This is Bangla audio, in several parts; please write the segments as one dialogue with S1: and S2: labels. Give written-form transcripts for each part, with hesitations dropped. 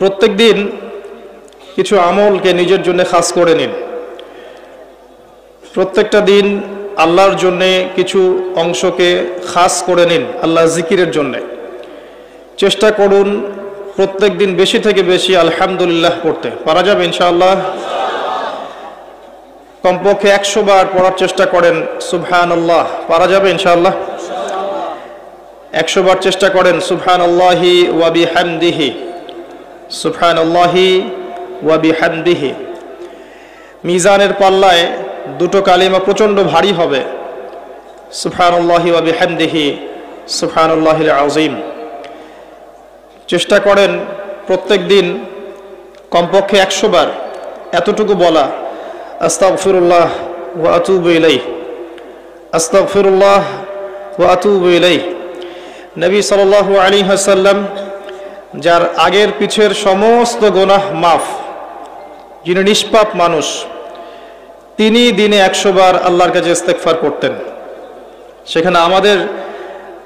S1: প্রত্যেক দিন কিছু আমলকে নিজের জন্য খাস করে নিন। প্রত্যেকটা দিন আল্লাহর জন্য কিছু অংশকে খাস করে নিন আল্লাহ জিকিরের জন্য। চেষ্টা করুন প্রত্যেক দিন বেশি থেকে বেশি আলহামদুলিল্লাহ পড়তে। পারা যাবে ইনশাআল্লাহ? কমপক্ষে 100 বার পড়ার চেষ্টা করেন সুবহানাল্লাহ। পারা যাবে ইনশাআল্লাহ? 100 বার চেষ্টা করেন সুবহানাল্লাহি ওয়া বিহামদিহি, সুবহানাল্লাহি ওয়া বিহামদিহি। মিজানের পাল্লায় দুটো কালিমা প্রচণ্ড ভারী হবে, সুবহানাল্লাহি ওয়া বিহামদিহি, সুবহানাল্লাহিল আযীম। চেষ্টা করেন প্রত্যেক দিন কমপক্ষে 100 বার এতটুকু বলা, আস্তাগফিরুল্লাহ ওয়া আতুবু ইলাইহি, আস্তাগফিরুল্লাহ ওয়া আতুবু ইলাইহি। নবী সাল্লাল্লাহু আলাইহি ওয়াসাল্লাম, যার আগের পিছের সমস্ত গুনাহ মাফ, যিনি নিষ্পাপ মানুষ, তিনি দিনে 100 বার আল্লাহর কাছে ইস্তেগফার করতেন। সেখানে আমাদের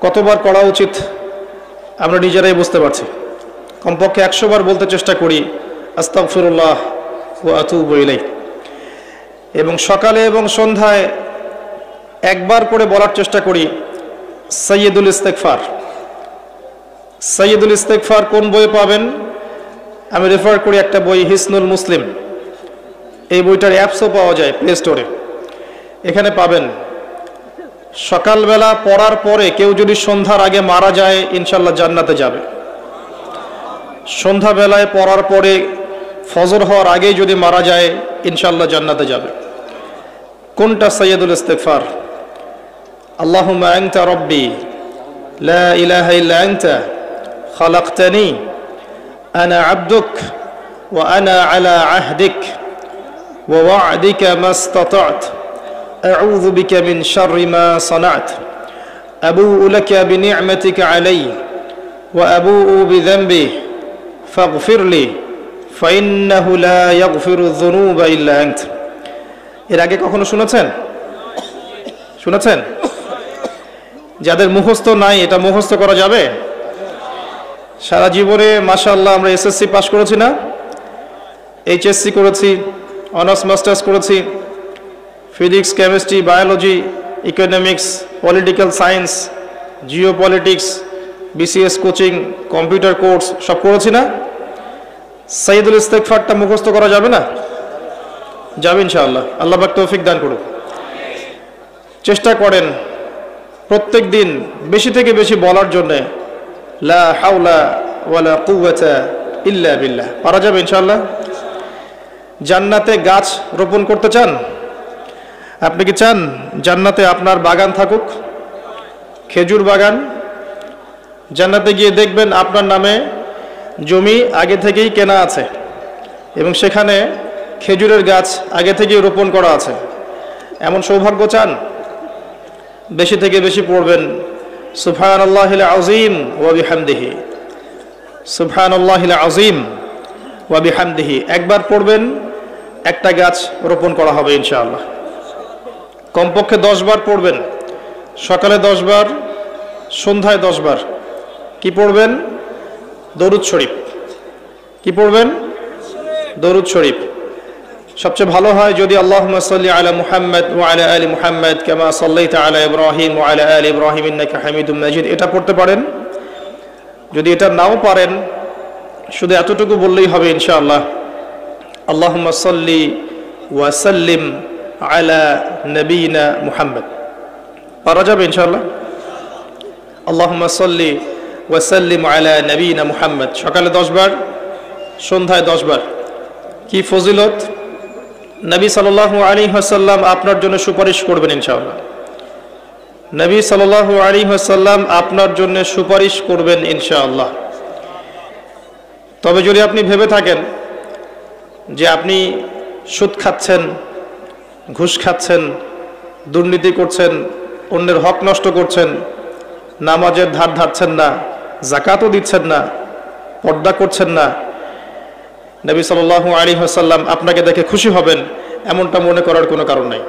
S1: কতবার করা উচিত আমরা নিজেরাই বুঝতে পারছি। কমপক্ষে 100 বার বলতে চেষ্টা করি আস্তাগফিরুল্লাহ ওয়া আতুবু ইলাইহি। এবং সকালে এবং সন্ধ্যায় একবার করে বলার চেষ্টা করি সাইয়্যিদুল ইস্তেগফার। সাইয়্যিদুল ইস্তেগফার কোন বইয়ে পাবেন? আমি রেফার করি একটা বই, হিসনুল মুসলিম। এই বইটার অ্যাপসও পাওয়া যায় প্লে স্টোরে, এখানে পাবেন। সকালবেলা পড়ার পরে কেউ যদি সন্ধ্যার আগে মারা যায় ইনশাল্লাহ জান্নাতে যাবে। সন্ধ্যাবেলায় পড়ার পরে ফজর হওয়ার আগেই যদি মারা যায় ইনশাল্লাহ জান্নাতে যাবে। কোনটা সাইয়্যিদুল ইস্তেগফার? আল্লাহুম্মা আনতা রাব্বি লা ইলাহা ইল্লা আনতা খালাকতানি আনা আবদুক ওয়া আনা আলা আহদিক ওয়া ওয়া'দিকা মাস্তাতা'ত আউযু বিকা মিন শাররি মা সানা'ত আবু'ু লাকা বিনি'মাতিকা আলাইয়া ওয়া আবু'ু বিযানবি ফাগফিরলি ফাইন্নাহু লা ইয়াগফিরু যুনুবা ইল্লা আনত। এর আগে কখনো শুনেছেন? শুনেছেন? যাদের মুখস্থ নাই, এটা মুখস্থ করা যাবে? সারা জীবনে মাশাআল্লাহ আমরা এসএসসি পাস করেছি না? এইচএসসি করেছি, অনার্স মাস্টার্স করেছি, physics, chemistry, biology, economics, political science, Jio politics, BCS coaching, computer course সব করেছি না? সাইয়্যিদুল ইস্তেগফারটা মুখস্থ করা যাবে না? যাবে ইনশাআল্লাহ। আল্লাহ পাক তৌফিক দান করুন। চেষ্টা করেন প্রত্যেক দিন বেশি থেকে বেশি বলার জন্য লা হাওলা ওয়ালা কুওয়াতা ইল্লা বিল্লাহ। পারা যাবে ইনশাআল্লাহ? জান্নাতে গাছ রোপণ করতে চান? আপনি কি চান জান্নাতে আপনার বাগান থাকুক, খেজুর বাগান? জান্নাতে গিয়ে দেখবেন আপনার নামে জমি আগে থেকেই কেনা আছে এবং সেখানে খেজুরের গাছ আগে থেকেই রোপণ করা আছে। এমন সৌভাগ্য চান? বেশি থেকে বেশি পড়বেন সুবহানাল্লাহিল আযীম ওয়া বিহামদিহি, সুবহানাল্লাহিল আযীম ওয়া বিহামদিহি। একবার পড়বেন, একটা গাছ রোপণ করা হবে ইনশাআল্লাহ। কমপক্ষে 10 বার পড়বেন, সকালে 10 বার, সন্ধ্যায় 10 বার। কি পড়বেন? দরুদ শরীফ। কি পড়বেন? দরুদ শরীফ। সবচেয়ে ভালো হয় যদি আল্লাহুম্মা সাল্লি আলা মুহাম্মাদ ওয়া আলা আলি মুহাম্মাদ কামা সাল্লাইতা আলা ইব্রাহিম ওয়া আলা আলি ইব্রাহিম ইন্নাকা হামিদুম মাজিদ, এটা পড়তে পারেন। যদি এটা নাও পারেন, শুধু এতটুকু বললেই হবে ইনশাআল্লাহ, আল্লাহুম্মা সাল্লি ওয়া সাল্লিম আলা নবিয়িনা মুহাম্মদ। পারা যাবে ইনশাআল্লাহ? আল্লাহুম্মা সাল্লি ওয়া সাল্লিম আলা নবিয়িনা মুহাম্মদ। সকালে 10 বার, সন্ধ্যায় 10 বার। কি ফজিলত! নবী সাল্লাল্লাহু আলাইহি ওয়াসাল্লাম আপনার জন্য সুপারিশ করবেন ইনশাআল্লাহ। নবী সাল্লাল্লাহু আলাইহি ওয়াসাল্লাম আপনার জন্য সুপারিশ করবেন ইনশাআল্লাহ। তবে যদি আপনি ভেবে থাকেন যে আপনি সুদ খাচ্ছেন, ঘুষ খাচ্ছেন, দুর্নীতি করছেন, অন্যের হক নষ্ট করছেন, নামাজের ধার ধারছেন না, যাকাতও দিচ্ছেন না, পর্দা করছেন না, নবী সাল্লাল্লাহু আলাইহি ওয়াসাল্লাম আপনাকে দেখে খুশি হবেন এমনটা মনে করার কোনো কারণ নাই।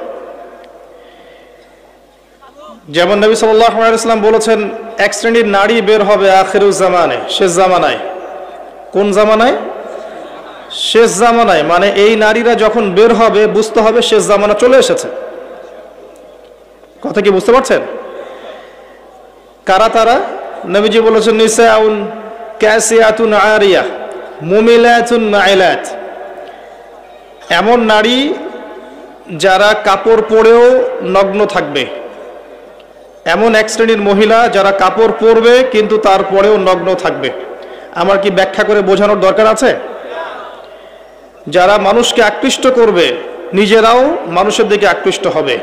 S1: যেমন নবী সাল্লাল্লাহু আলাইহি ওয়াসাল্লাম বলেছেন, এক শ্রেণীর নারী বের হবে আখিরুজ জামানে, শেষ জামানায়। কোন জামানায়? শেষ জামানায়, মানে এই নারীরা যখন বের হবে বুঝতে হবে শেষ জামানা চলে এসেছে। কথা কি বুঝতে পারছেন? কারা তারা? নবীজি বলেছেন নিসাউন কাসিয়াতুন আরিয়া মুমিলাতুন মাইলাত, এমন নারী যারা কাপড় পরেও নগ্ন থাকবে, এমন এক শ্রেণীর মহিলা যারা কাপড় পরবে কিন্তু তারপরেও নগ্ন থাকবে। আমার কি ব্যাখ্যা করে বোঝানোর দরকার আছে? যারা মানুষকে আকৃষ্ট করবে, নিজেরাও মানুষের দিকে আকৃষ্ট হবে,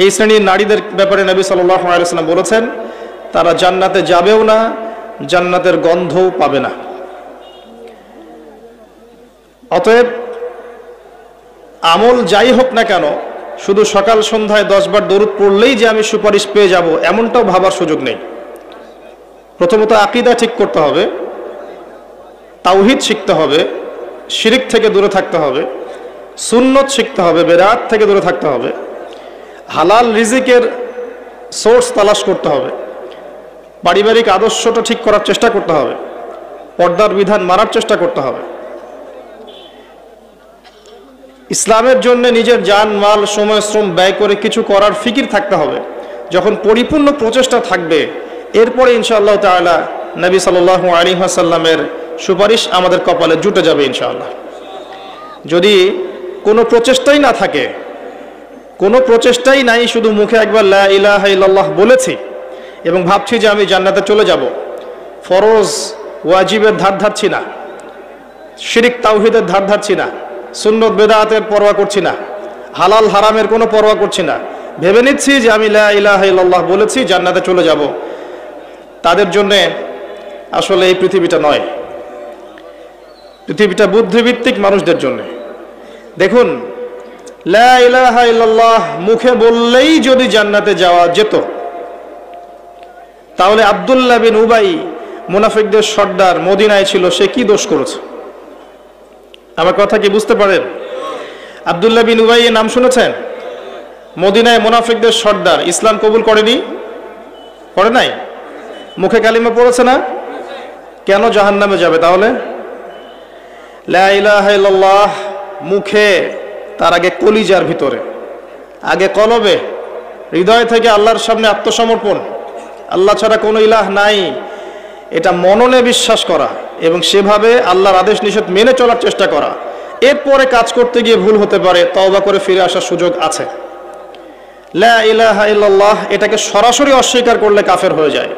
S1: এই শ্রেণীর নারীদের ব্যাপারে নবী সাল্লাল্লাহু আলাইহি ওয়াসাল্লাম বলেছেন তারা জান্নাতে যাবেও না, জান্নাতের গন্ধও পাবে না। অতএব আমল যাই হোক না কেন, শুধু সকাল সন্ধ্যায় 10 বার দরুদ পড়লেই যে আমি সুপারিশ পেয়ে যাব এমনটাও ভাবার সুযোগ নেই। প্রথমত আকীদা ঠিক করতে হবে, তাওহীদ শিখতে হবে, শিরিক থেকে দূরে থাকতে হবে, সুন্নত শিখতে হবে, বেদাত থেকে দূরে থাকতে হবে, হালাল রিজিকের সোর্স তালাশ করতে হবে, পারিবারিক আদর্শটা ঠিক করার চেষ্টা করতে হবে, পর্দার বিধান মানার চেষ্টা করতে হবে, ইসলামের জন্য নিজের জান মাল সময় শ্রম ব্যয় করে কিছু করার ফিকির থাকতে হবে। যখন পরিপূর্ণ প্রচেষ্টা থাকবে এরপরে ইনশাআল্লাহ তাআলা নবী সাল্লাল্লাহু আলাইহি ওয়াসাল্লামের সুপারিশ আমাদের কপালে জুটে যাবে ইনশাআল্লাহ। যদি কোনো প্রচেষ্টাই না থাকে, কোনো প্রচেষ্টাই নাই, শুধু মুখে একবার লা ইলাহা ইল্লাল্লাহ বলেছি এবং ভাবছি যে আমি জান্নাতে চলে যাব, ফরজ ওয়াজিবের ধার ধারছি না, শিরিক তাওহীদের ধার ধারছি না, সুন্নত বেদাতের পরোয়া করছি না, হালাল হারামের কোনো পরোয়া করছি না, ভেবে নিচ্ছি যে আমি লা ইলাহা ইল্লাল্লাহ বলেছি জান্নাতে চলে যাব, তাদের জন্য আসলে এই পৃথিবীটা নয়। পৃথিবীটা বুদ্ধিভিত্তিক মানুষদের জন্য। দেখুন, লা ইলাহা ইল্লাল্লাহ মুখে বললেই যদি জান্নাতে যাওয়া যেত, তাহলে আব্দুল্লাহ বিন উবাই মুনাফিকদের সর্দার মদিনায় ছিল, সে কি দোষ করেছে? আমার কথা কি বুঝতে পারেন? আব্দুল্লাহ বিন উবাই এর নাম শুনেছেন? মদিনায় মুনাফিকদের সর্দার, ইসলাম কবুল করেনি, করে নাই, মুখে কালিমা পড়েছে না, কেন জাহান্নামে যাবে তাহলে? লা ইলাহা ইল্লাল্লাহ মুখে, তার আগে কলিজার ভিতরে, আগে কলবে, হৃদয় থেকে আল্লাহর সামনে আত্মসমর্পণ, আল্লাহ ছাড়া কোনো ইলাহ নাই, এটা মননে বিশ্বাস করা এবং সেভাবে আল্লাহর আদেশ নিষেধ মেনে চলার চেষ্টা করা। এরপরে কাজ করতে গিয়ে ভুল হতে পারে, তওবা করে ফিরে আসার সুযোগ আছে। লা ইলাহা ইল্লাল্লাহ এটাকে সরাসরি অস্বীকার করলে কাফের হয়ে যায়।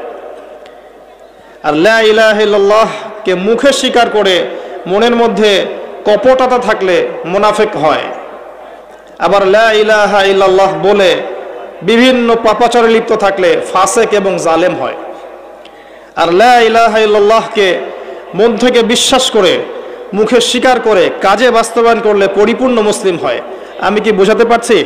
S1: আর লা ইলাহা ইল্লাল্লাহ কে মুখে স্বীকার করে মনের মধ্যে কপটতা থাকলে মুনাফিক হয়। আবার লা ইলাহা ইল্লাল্লাহ বলে বিভিন্ন পাপাচারে লিপ্ত থাকলে ফাসিক এবং জালেম হয়। আর লা ইলাহা ইল্লাল্লাহকে মন থেকে বিশ্বাস করে মুখে স্বীকার করে কাজে বাস্তবায়ন করলে পরিপূর্ণ মুসলিম হয়। আমি কি বোঝাতে পারছি?